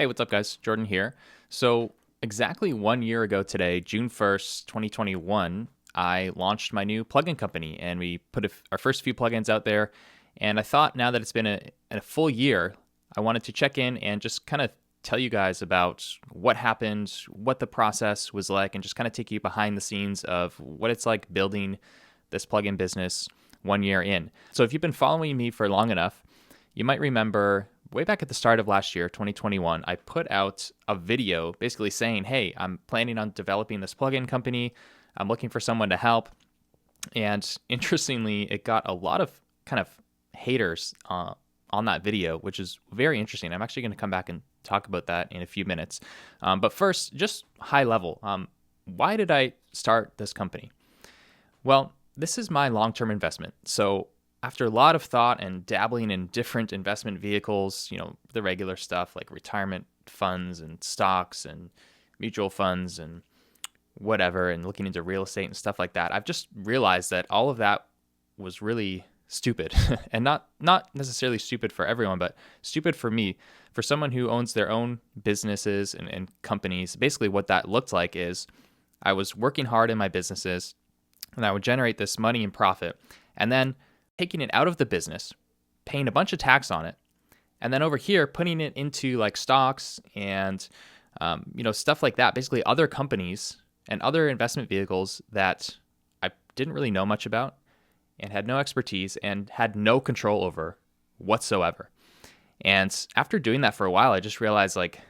Hey, what's up, guys? Jordan here. So, exactly 1 year ago today, June 1st, 2021, I launched my new plugin company and we put our first few plugins out there. And I thought now that it's been a full year, I wanted to check in and just kind of tell you guys about what happened, what the process was like, and just kind of take you behind the scenes of what it's like building this plugin business 1 year in. So, if you've been following me for long enough, you might remember way back at the start of last year, 2021, I put out a video basically saying, hey, I'm planning on developing this plugin company. I'm looking for someone to help. And interestingly, it got a lot of kind of haters on that video, which is very interesting. I'm actually going to come back and talk about that in a few minutes. But first, just high level, why did I start this company? Well, this is my long-term investment. So after a lot of thought and dabbling in different investment vehicles, the regular stuff like retirement funds and stocks and mutual funds and whatever, and looking into real estate and stuff like that, I've just realized that all of that was really stupid and not necessarily stupid for everyone, but stupid for me, for someone who owns their own businesses and companies. Basically what that looked like is I was working hard in my businesses and I would generate this money and profit, and then taking it out of the business, paying a bunch of tax on it, and then over here putting it into like stocks and stuff like that. Basically, other companies and other investment vehicles that I didn't really know much about and had no expertise and had no control over whatsoever. And after doing that for a while, I just realized like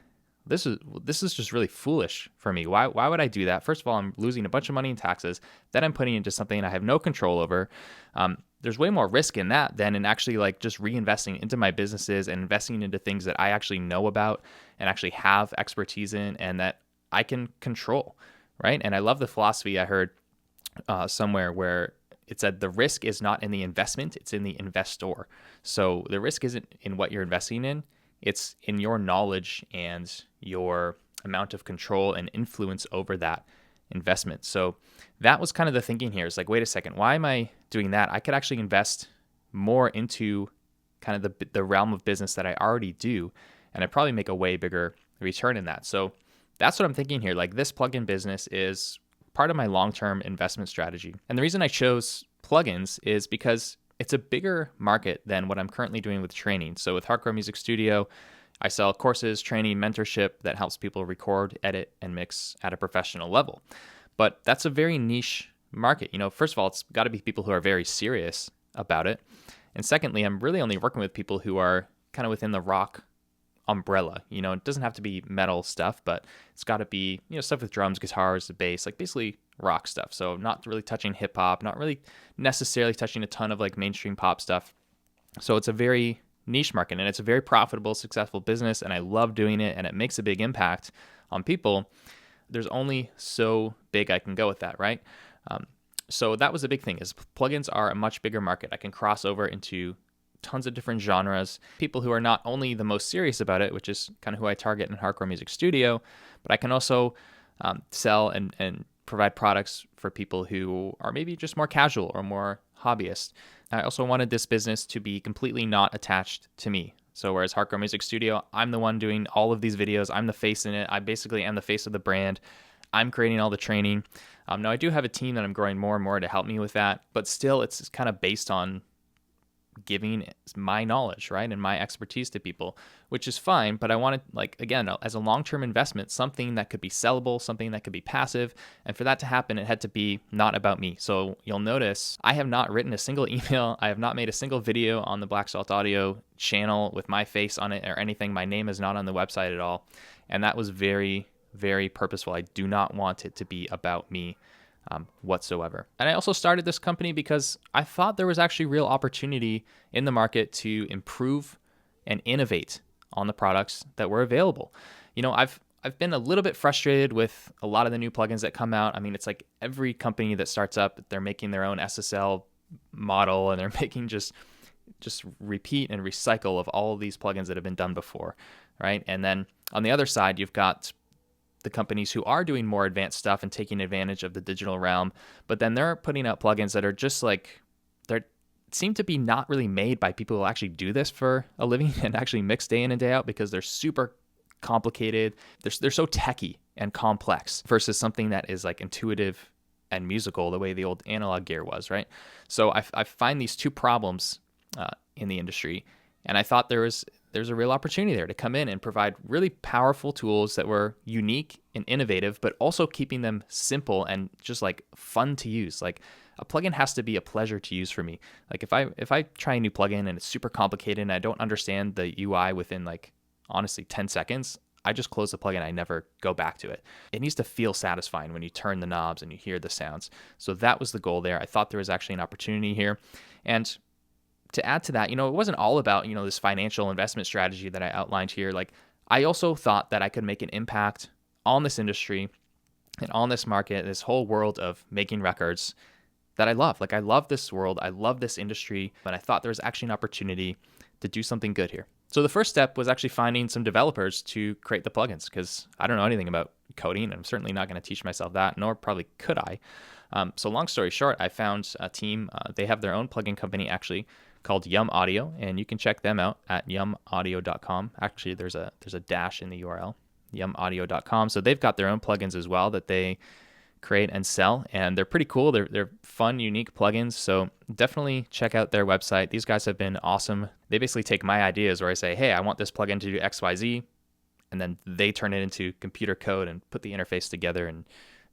this is just really foolish for me. Why would I do that? First of all, I'm losing a bunch of money in taxes that I'm putting into something I have no control over. There's way more risk in that than in actually like just reinvesting into my businesses and investing into things that I actually know about and actually have expertise in and that I can control, right? And I love the philosophy I heard somewhere where it said the risk is not in the investment, it's in the investor. So the risk isn't in what you're investing in, it's in your knowledge and your amount of control and influence over that investment. So that was kind of the thinking here. It's like, wait a second, why am I doing that? I could actually invest more into kind of the realm of business that I already do, and I'd probably make a way bigger return in that. So that's what I'm thinking here. Like, this plugin business is part of my long-term investment strategy. And the reason I chose plugins is because it's a bigger market than what I'm currently doing with training. So with Hardcore Music Studio, I sell courses, training, mentorship that helps people record, edit, and mix at a professional level. But that's a very niche market. First of all, it's got to be people who are very serious about it. And secondly, I'm really only working with people who are kind of within the rock umbrella. It doesn't have to be metal stuff, but it's got to be, stuff with drums, guitars, the bass, like basically rock stuff. So not really touching hip hop, not really necessarily touching a ton of like mainstream pop stuff. So it's a very niche market and it's a very profitable, successful business, and I love doing it and it makes a big impact on people. There's only so big I can go with that, right? So that was a big thing, is plugins are a much bigger market. I can cross over into tons of different genres, people who are not only the most serious about it, which is kind of who I target in Hardcore Music Studio, but I can also sell and provide products for people who are maybe just more casual or more hobbyist. I also wanted this business to be completely not attached to me. So whereas Hardcore Music Studio, I'm the one doing all of these videos, I'm the face in it, I basically am the face of the brand, I'm creating all the training. Now I do have a team that I'm growing more and more to help me with that, but still it's kind of based on giving my knowledge, right, and my expertise to people, which is fine. But I wanted, like, again, as a long-term investment, something that could be sellable, something that could be passive. And for that to happen, it had to be not about me. So you'll notice I have not written a single email. I have not made a single video on the Black Salt Audio channel with my face on it or anything. My name is not on the website at all. And that was very, very purposeful. I do not want it to be about me whatsoever. And I also started this company because I thought there was actually real opportunity in the market to improve and innovate on the products that were available. I've been a little bit frustrated with a lot of the new plugins that come out. I mean, it's like every company that starts up, they're making their own SSL model and they're making just repeat and recycle of all of these plugins that have been done before, right? And then on the other side, you've got the companies who are doing more advanced stuff and taking advantage of the digital realm, but then they're putting out plugins that are just like, they seem to be not really made by people who actually do this for a living and actually mix day in and day out, because they're super complicated. They're so techy and complex versus something that is like intuitive and musical the way the old analog gear was, right? So I find these two problems in the industry, and I thought there's a real opportunity there to come in and provide really powerful tools that were unique and innovative, but also keeping them simple and just like fun to use. Like a plugin has to be a pleasure to use for me. Like if I try a new plugin and it's super complicated and I don't understand the UI within like honestly 10 seconds, I just close the plugin. I never go back to it. It needs to feel satisfying when you turn the knobs and you hear the sounds. So that was the goal there. I thought there was actually an opportunity here. And to add to that, it wasn't all about, this financial investment strategy that I outlined here. Like I also thought that I could make an impact on this industry and on this market, this whole world of making records that I love. Like I love this world. I love this industry, but I thought there was actually an opportunity to do something good here. So the first step was actually finding some developers to create the plugins, because I don't know anything about coding, and I'm certainly not going to teach myself that, nor probably could I. So long story short, I found a team. They have their own plugin company actually called Yum Audio, and you can check them out at yumaudio.com. Actually, there's a dash in the URL, yumaudio.com. So they've got their own plugins as well that they create and sell, and they're pretty cool. They're fun, unique plugins. So definitely check out their website. These guys have been awesome. They basically take my ideas where I say, hey, I want this plugin to do XYZ, and then they turn it into computer code and put the interface together and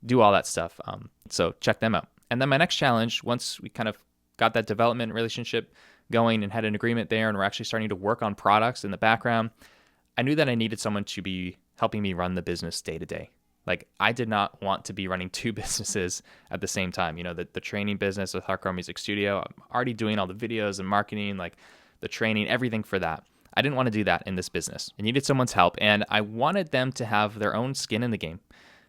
do all that stuff. So check them out. And then my next challenge, once we kind of got that development relationship going and had an agreement there, and we're actually starting to work on products in the background, I knew that I needed someone to be helping me run the business day to day. Like I did not want to be running two businesses at the same time. The training business with Hardcore Music Studio, I'm already doing all the videos and marketing, like the training, everything for that. I didn't want to do that in this business. I needed someone's help, and I wanted them to have their own skin in the game.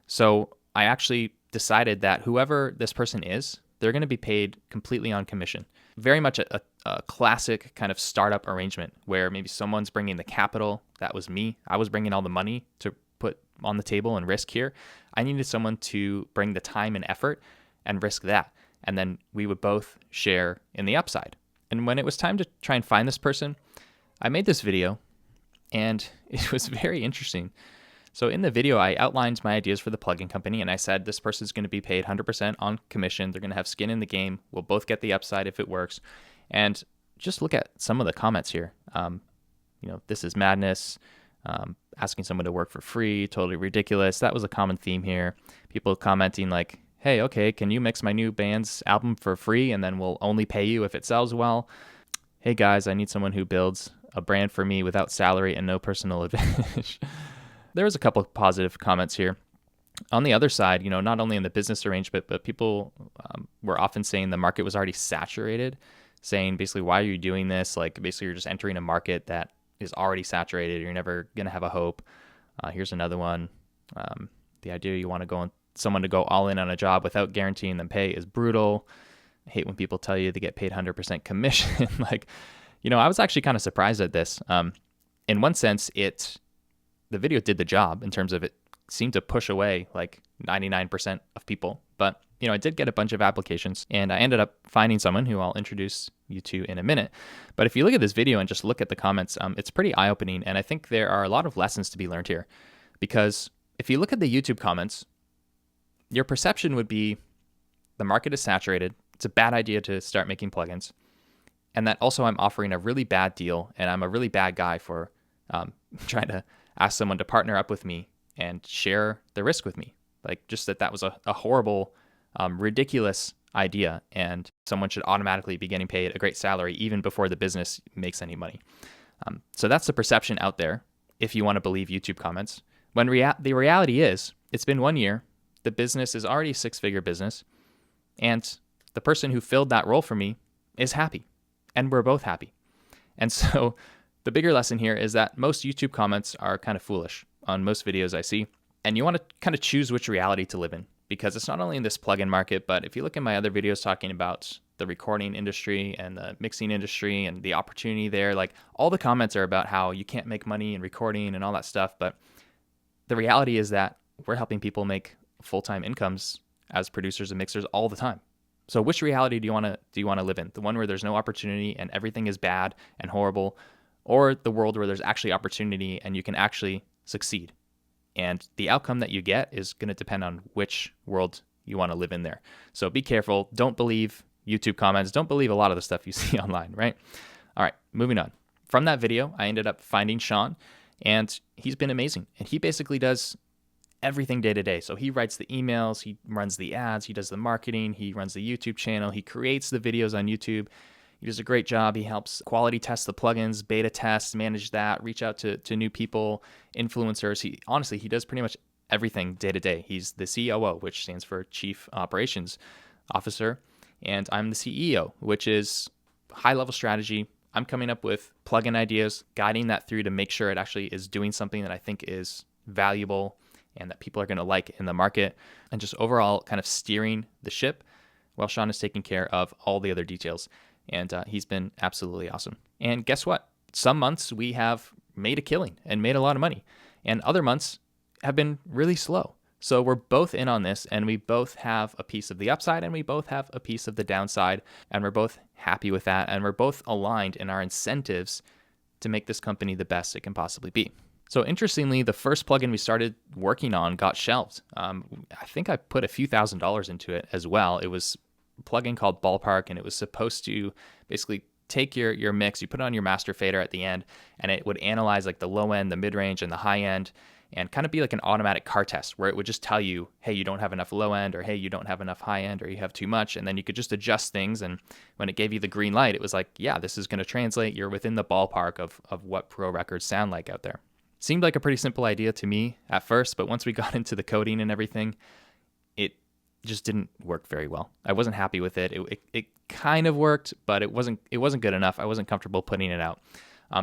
So I actually decided that whoever this person is, they're going to be paid completely on commission. Very much a classic kind of startup arrangement where maybe someone's bringing the capital. That was me. I was bringing all the money to put on the table and risk here. I needed someone to bring the time and effort and risk that. And then we would both share in the upside. And when it was time to try and find this person, I made this video, and it was very interesting. So in the video, I outlined my ideas for the plugin company, and I said this person's going to be paid 100% on commission. They're going to have skin in the game. We'll both get the upside if it works. And just look at some of the comments here. This is madness. Asking someone to work for free, totally ridiculous. That was a common theme here. People commenting like, hey, okay, can you mix my new band's album for free, and then we'll only pay you if it sells well? Hey guys, I need someone who builds a brand for me without salary and no personal advantage. There was a couple of positive comments here. On the other side, not only in the business arrangement, but people were often saying the market was already saturated, saying basically, why are you doing this? Like basically you're just entering a market that is already saturated. You're never going to have a hope. Here's another one. The idea you want someone to go all in on a job without guaranteeing them pay is brutal. I hate when people tell you they get paid 100% commission. I was actually kind of surprised at this. In one sense, the video did the job in terms of it seemed to push away like 99% of people. But, I did get a bunch of applications, and I ended up finding someone who I'll introduce you to in a minute. But if you look at this video and just look at the comments, it's pretty eye-opening. And I think there are a lot of lessons to be learned here, because if you look at the YouTube comments, your perception would be the market is saturated. It's a bad idea to start making plugins. And that also I'm offering a really bad deal, and I'm a really bad guy for trying to ask someone to partner up with me and share the risk with me. Like just that was a horrible, ridiculous idea, and someone should automatically be getting paid a great salary even before the business makes any money. So that's the perception out there, if you want to believe YouTube comments. When the reality is, it's been 1 year, the business is already a six-figure business, and the person who filled that role for me is happy, and we're both happy. And so the bigger lesson here is that most YouTube comments are kind of foolish on most videos I see, and you want to kind of choose which reality to live in, because it's not only in this plugin market, but if you look at my other videos talking about the recording industry and the mixing industry and the opportunity there, like all the comments are about how you can't make money in recording and all that stuff. But the reality is that we're helping people make full-time incomes as producers and mixers all the time. So which reality do you want to live in? The one where there's no opportunity and everything is bad and horrible, or the world where there's actually opportunity and you can actually succeed. And the outcome that you get is going to depend on which world you want to live in there. So be careful. Don't believe YouTube comments. Don't believe a lot of the stuff you see online, right? All right, moving on. From that video, I ended up finding Shawn, and he's been amazing. And he basically does everything day to day. So he writes the emails, he runs the ads, he does the marketing, he runs the YouTube channel, he creates the videos on YouTube. He does a great job. He helps quality test the plugins, beta test, manage that, reach out to new people, influencers. He does pretty much everything day to day. He's the COO, which stands for Chief Operations Officer, and I'm the CEO, which is high-level strategy. I'm coming up with plugin ideas, guiding that through to make sure it actually is doing something that I think is valuable and that people are going to like in the market, and just overall kind of steering the ship while Shawn is taking care of all the other details. And he's been absolutely awesome. And guess what? Some months we have made a killing and made a lot of money, and other months have been really slow. So we're both in on this, and we both have a piece of the upside and we both have a piece of the downside, and we're both happy with that, and we're both aligned in our incentives to make this company the best it can possibly be. So interestingly, the first plugin we started working on got shelved. I think I put a few $1,000s into it as well. It was a plugin called Ballpark, and it was supposed to basically take your mix, you put it on your master fader at the end, and it would analyze like the low end, the mid range, and the high end, and kind of be like an automatic car test where it would just tell you, hey, you don't have enough low end, or hey, you don't have enough high end, or you have too much. And then you could just adjust things. And when it gave you the green light, it was like, yeah, this is going to translate. You're within the ballpark of what pro records sound like out there. Seemed like a pretty simple idea to me at first, but once we got into the coding and everything, it just didn't work very well. I wasn't happy with it. It kind of worked, but it wasn't good enough. I wasn't comfortable putting it out.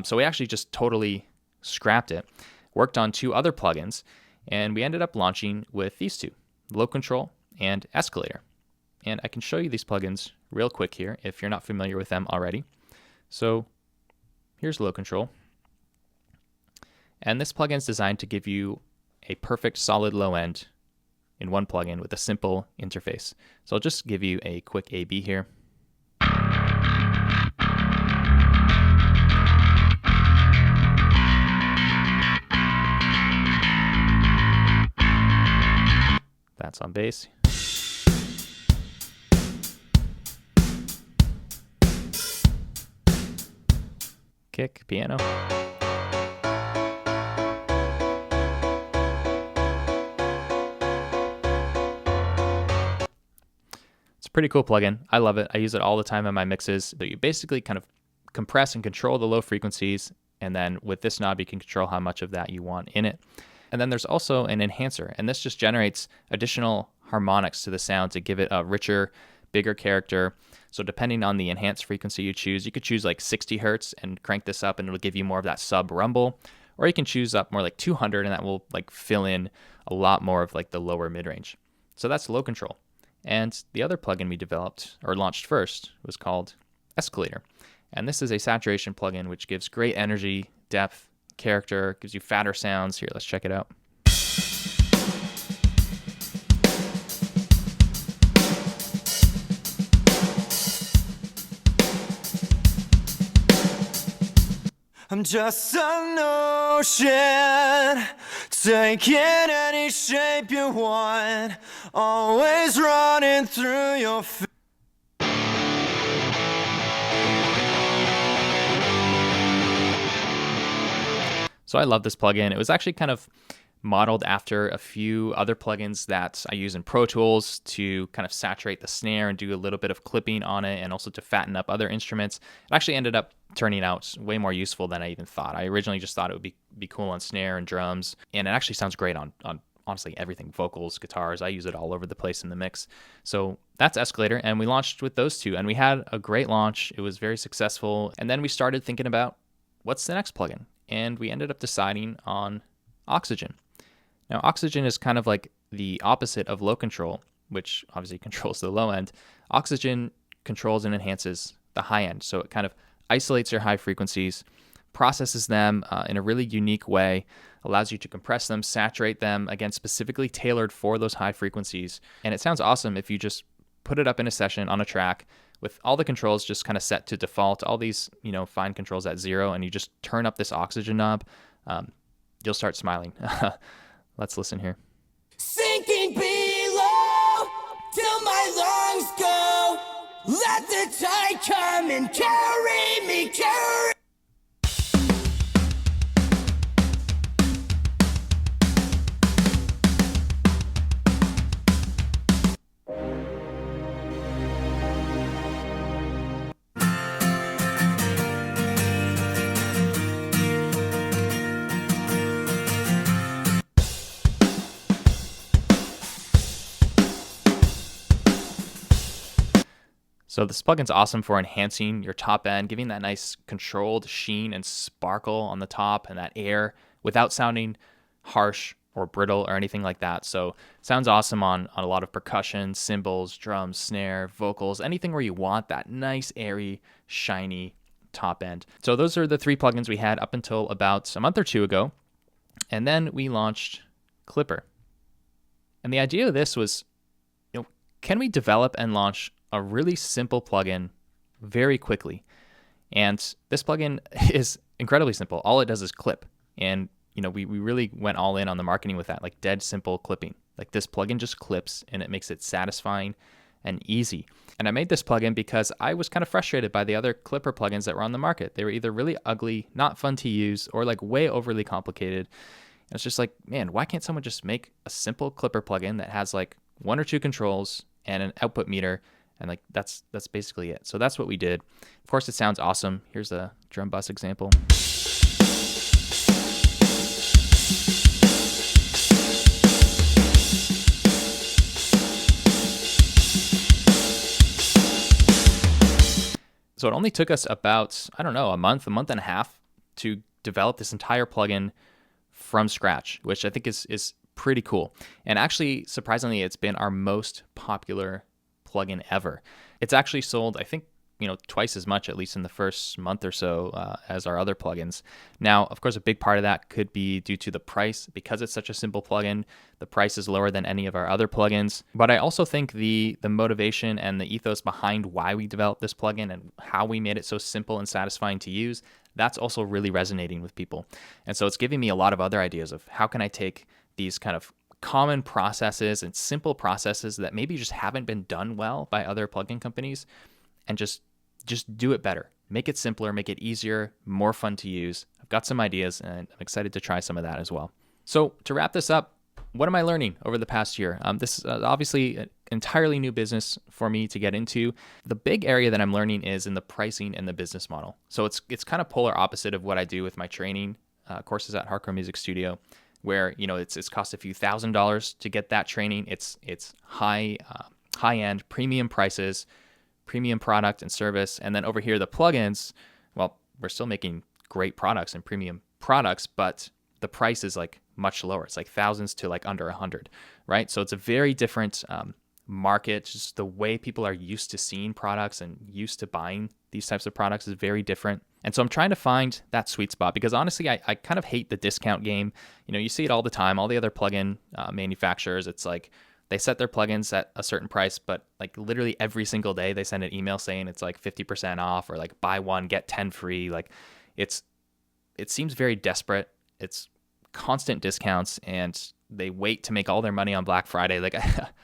So we actually just totally scrapped it, worked on 2 other plugins, and we ended up launching with these 2, Low Control and Escalator. And I can show you these plugins real quick here if you're not familiar with them already. So here's Low Control. And this plugin is designed to give you a perfect solid low end in one plugin with a simple interface. So I'll just give you a quick A/B here. That's on bass. Kick, piano. Pretty cool plugin. I love it. I use it all the time in my mixes. But you basically kind of compress and control the low frequencies, and then with this knob you can control how much of that you want in it. And then there's also an enhancer, and this just generates additional harmonics to the sound to give it a richer, bigger character. So depending on the enhanced frequency you choose, you could choose like 60 hertz and crank this up and it'll give you more of that sub rumble, or you can choose up more like 200 and that will like fill in a lot more of like the lower mid-range. So that's Low Control. And the other plugin we developed or launched first was called Escalator. And this is a saturation plugin which gives great energy, depth, character, gives you fatter sounds. Here, let's check it out. I'm just an ocean, taking any shape you want, always running through your feet. So I love this plugin. It was actually kind of modeled after a few other plugins that I use in Pro Tools to kind of saturate the snare and do a little bit of clipping on it, and also to fatten up other instruments. It actually ended up turning out way more useful than I even thought. I originally just thought it would be cool on snare and drums, and it actually sounds great on honestly everything, vocals, guitars. I use it all over the place in the mix. So that's Escalator, and we launched with those 2, and we had a great launch. It was very successful, and then we started thinking about what's the next plugin, and we ended up deciding on Oxygen. Now, Oxygen is kind of like the opposite of Low Control, which obviously controls the low end. Oxygen controls and enhances the high end. So it kind of isolates your high frequencies, processes them in a really unique way, allows you to compress them, saturate them, again, specifically tailored for those high frequencies. And it sounds awesome if you just put it up in a session on a track with all the controls just kind of set to default, all these, fine controls at 0, and you just turn up this Oxygen knob. you'll start smiling. Let's listen here. Sinking below till my lungs go. Let the tide come and carry me, carry. So this plugin's awesome for enhancing your top end, giving that nice controlled sheen and sparkle on the top and that air without sounding harsh or brittle or anything like that. So it sounds awesome on a lot of percussion, cymbals, drums, snare, vocals, anything where you want that nice, airy, shiny top end. So those are the 3 plugins we had up until about a month or 2 ago. And then we launched Clipper. And the idea of this was, can we develop and launch a really simple plugin very quickly? And this plugin is incredibly simple. All it does is clip. And we really went all in on the marketing with that, like dead simple clipping. Like this plugin just clips and it makes it satisfying and easy. And I made this plugin because I was kind of frustrated by the other Clipper plugins that were on the market. They were either really ugly, not fun to use, or like way overly complicated. And it's just like, man, why can't someone just make a simple Clipper plugin that has like 1 or 2 controls and an output meter, and like that's basically it. So that's what we did. Of course, it sounds awesome. Here's a drum bus example. So it only took us about, a month and a half to develop this entire plugin from scratch, which I think is pretty cool. And actually, surprisingly, it's been our most popular plugin ever. It's actually sold, I think, twice as much, at least in the first month or so, as our other plugins. Now, of course, a big part of that could be due to the price. Because it's such a simple plugin, the price is lower than any of our other plugins. But I also think the motivation and the ethos behind why we developed this plugin and how we made it so simple and satisfying to use, that's also really resonating with people. And so it's giving me a lot of other ideas of how can I take these kind of common processes and simple processes that maybe just haven't been done well by other plugin companies and just do it better. Make it simpler, make it easier, more fun to use. I've got some ideas and I'm excited to try some of that as well. So to wrap this up, what am I learning over the past year? This is obviously an entirely new business for me to get into. The big area that I'm learning is in the pricing and the business model. So it's kind of polar opposite of what I do with my training courses at Hardcore Music Studio, where it's cost a few $1,000s to get that training. It's high end premium prices, premium product and service. And then over here, the plugins, well, we're still making great products and premium products, but the price is like much lower. It's like thousands to like under 100, right? So it's a very different market. Just the way people are used to seeing products and used to buying these types of products is very different. And so I'm trying to find that sweet spot because honestly, I kind of hate the discount game. You see it all the time. All the other plugin manufacturers, it's like they set their plugins at a certain price, but like literally every single day they send an email saying it's like 50% off or like buy 1, get 10 free. Like it seems very desperate. It's constant discounts and they wait to make all their money on Black Friday. Like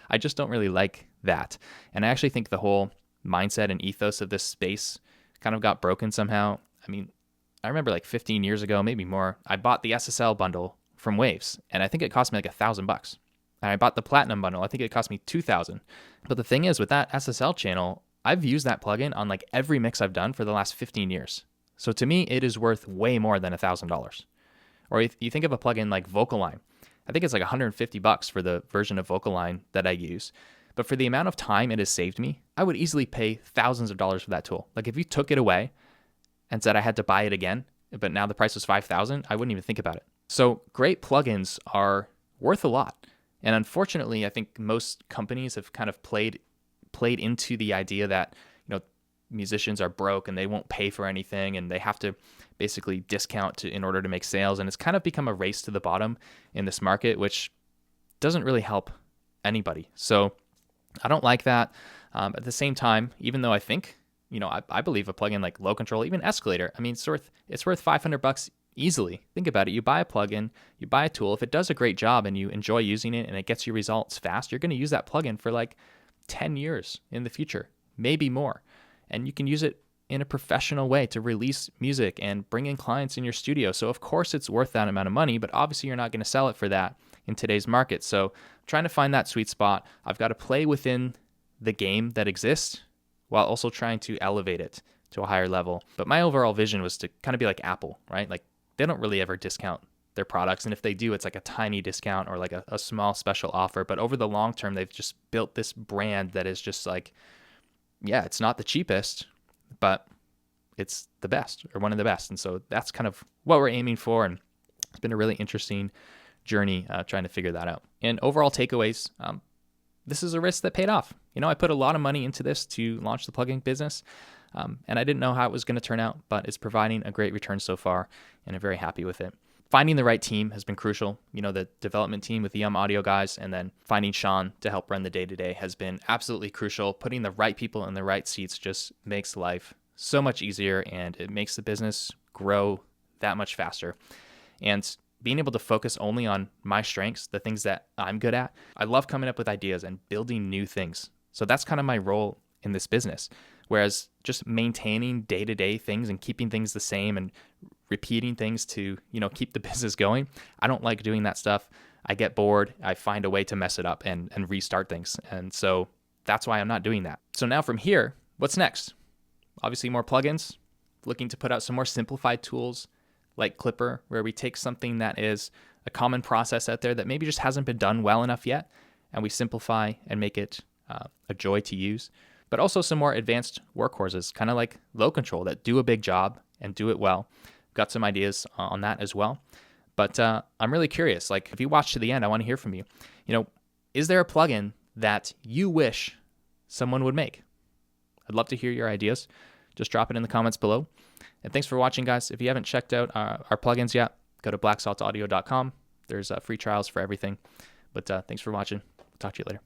I just don't really like that. And I actually think the whole mindset and ethos of this space kind of got broken somehow. I mean, I remember like 15 years ago, maybe more, I bought the SSL bundle from Waves and I think it cost me like $1,000. And I bought the Platinum bundle. I think it cost me $2,000. But the thing is with that SSL channel, I've used that plugin on like every mix I've done for the last 15 years. So to me, it is worth way more than $1,000. Or if you think of a plugin like VocalLine, I think it's like $150 for the version of VocalLine that I use. But for the amount of time it has saved me, I would easily pay thousands of dollars for that tool. Like if you took it away and said I had to buy it again, but now the price was $5,000, I wouldn't even think about it. So great plugins are worth a lot. And unfortunately, I think most companies have kind of played into the idea that, musicians are broke and they won't pay for anything and they have to basically discount in order to make sales. And it's kind of become a race to the bottom in this market, which doesn't really help anybody. So I don't like that. At the same time, even though I think, I believe a plugin like Low Control, even Escalator, I mean, it's worth $500 easily. Think about it. You buy a plugin, you buy a tool. If it does a great job and you enjoy using it and it gets you results fast, you're going to use that plugin for like 10 years in the future, maybe more. And you can use it in a professional way to release music and bring in clients in your studio. So of course it's worth that amount of money, but obviously you're not going to sell it for that in today's market. So I'm trying to find that sweet spot. I've got to play within the game that exists while also trying to elevate it to a higher level. But my overall vision was to kind of be like Apple, right? Like they don't really ever discount their products. And if they do, it's like a tiny discount or like a small special offer. But over the long term, they've just built this brand that is just like, yeah, it's not the cheapest, but it's the best or one of the best. And so that's kind of what we're aiming for. And it's been a really interesting journey trying to figure that out. And overall takeaways, this is a risk that paid off. I put a lot of money into this to launch the plugin business. And I didn't know how it was going to turn out, but it's providing a great return so far, and I'm very happy with it. Finding the right team has been crucial. The development team with the audio guys, and then finding Shawn to help run the day-to-day has been absolutely crucial. Putting the right people in the right seats just makes life so much easier, and it makes the business grow that much faster. And being able to focus only on my strengths, the things that I'm good at. I love coming up with ideas and building new things. So that's kind of my role in this business. Whereas just maintaining day-to-day things and keeping things the same and repeating things to, keep the business going, I don't like doing that stuff. I get bored. I find a way to mess it up and restart things. And so that's why I'm not doing that. So now from here, what's next? Obviously more plugins, looking to put out some more simplified tools like Clipper, where we take something that is a common process out there that maybe just hasn't been done well enough yet, and we simplify and make it a joy to use. But also some more advanced workhorses, kind of like Low Control, that do a big job and do it well. Got some ideas on that as well. But I'm really curious, like if you watch to the end, I want to hear from you. Is there a plugin that you wish someone would make? I'd love to hear your ideas. Just drop it in the comments below. And thanks for watching, guys. If you haven't checked out our plugins yet, go to blacksaltaudio.com. There's free trials for everything. But thanks for watching. Talk to you later.